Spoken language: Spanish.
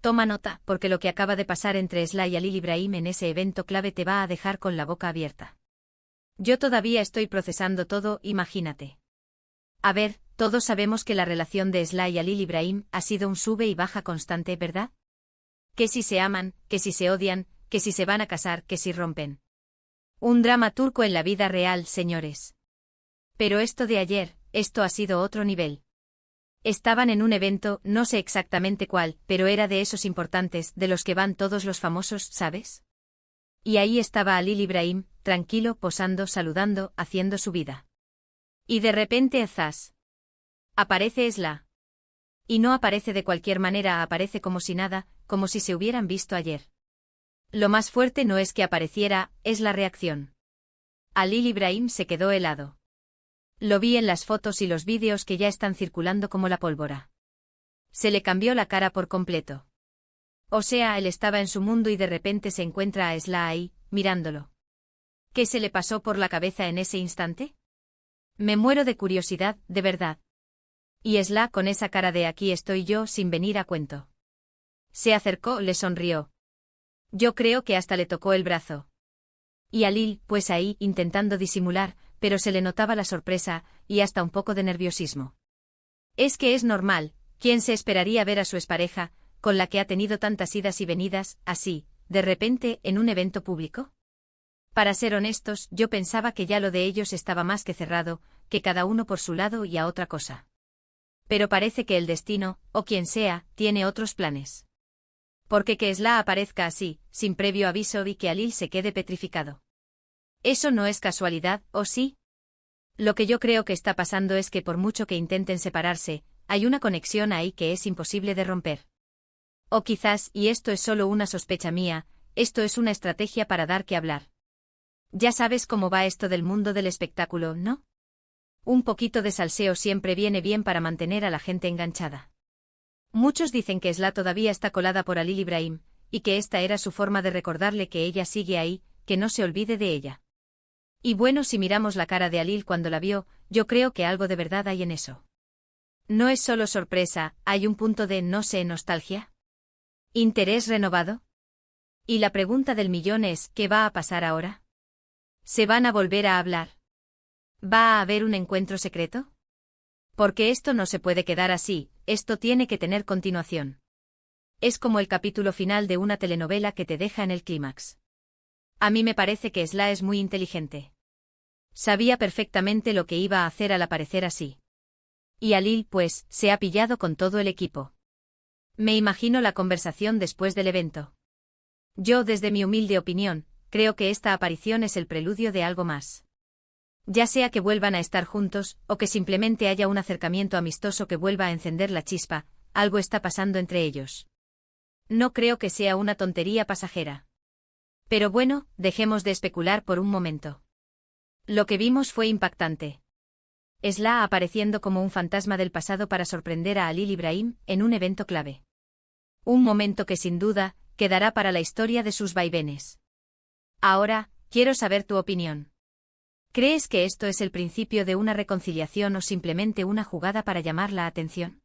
Toma nota, porque lo que acaba de pasar entre Sly y Halil Ibrahim en ese evento clave te va a dejar con la boca abierta. Yo todavía estoy procesando todo, imagínate. A ver, todos sabemos que la relación de Sly y Halil Ibrahim ha sido un sube y baja constante, ¿verdad? Que si se aman, que si se odian, que si se van a casar, que si rompen. Un drama turco en la vida real, señores. Pero esto de ayer, esto ha sido otro nivel. Estaban en un evento, no sé exactamente cuál, pero era de esos importantes, de los que van todos los famosos, ¿sabes? Y ahí estaba Halil Ibrahim, tranquilo, posando, saludando, haciendo su vida. Y de repente, zas. Aparece Sly. Y no aparece de cualquier manera, aparece como si nada, como si se hubieran visto ayer. Lo más fuerte no es que apareciera, es la reacción. Halil Ibrahim se quedó helado. Lo vi en las fotos y los vídeos que ya están circulando como la pólvora. Se le cambió la cara por completo. O sea, él estaba en su mundo y de repente se encuentra a Sly ahí, mirándolo. ¿Qué se le pasó por la cabeza en ese instante? Me muero de curiosidad, de verdad. Y Sly con esa cara de aquí estoy yo sin venir a cuento. Se acercó, le sonrió. Yo creo que hasta le tocó el brazo. Y Halil, pues ahí, intentando disimular, pero se le notaba la sorpresa, y hasta un poco de nerviosismo. Es que es normal, ¿quién se esperaría ver a su expareja, con la que ha tenido tantas idas y venidas, así, de repente, en un evento público? Para ser honestos, yo pensaba que ya lo de ellos estaba más que cerrado, que cada uno por su lado y a otra cosa. Pero parece que el destino, o quien sea, tiene otros planes. Porque que Sly aparezca así, sin previo aviso y que Halil se quede petrificado. Eso no es casualidad, ¿o sí? Lo que yo creo que está pasando es que por mucho que intenten separarse, hay una conexión ahí que es imposible de romper. O quizás, y esto es solo una sospecha mía, esto es una estrategia para dar que hablar. Ya sabes cómo va esto del mundo del espectáculo, ¿no? Un poquito de salseo siempre viene bien para mantener a la gente enganchada. Muchos dicen que Sly todavía está colada por Halil Ibrahim, y que esta era su forma de recordarle que ella sigue ahí, que no se olvide de ella. Y bueno, si miramos la cara de Halil cuando la vio, yo creo que algo de verdad hay en eso. No es solo sorpresa, hay un punto de, no sé, nostalgia. ¿Interés renovado? Y la pregunta del millón es, ¿qué va a pasar ahora? ¿Se van a volver a hablar? ¿Va a haber un encuentro secreto? Porque esto no se puede quedar así, esto tiene que tener continuación. Es como el capítulo final de una telenovela que te deja en el clímax. A mí me parece que Sly es muy inteligente. Sabía perfectamente lo que iba a hacer al aparecer así. Y Halil, pues, se ha pillado con todo el equipo. Me imagino la conversación después del evento. Yo, desde mi humilde opinión, creo que esta aparición es el preludio de algo más. Ya sea que vuelvan a estar juntos, o que simplemente haya un acercamiento amistoso que vuelva a encender la chispa, algo está pasando entre ellos. No creo que sea una tontería pasajera. Pero bueno, dejemos de especular por un momento. Lo que vimos fue impactante. Sly apareciendo como un fantasma del pasado para sorprender a Halil Ibrahim en un evento clave. Un momento que sin duda, quedará para la historia de sus vaivenes. Ahora, quiero saber tu opinión. ¿Crees que esto es el principio de una reconciliación o simplemente una jugada para llamar la atención?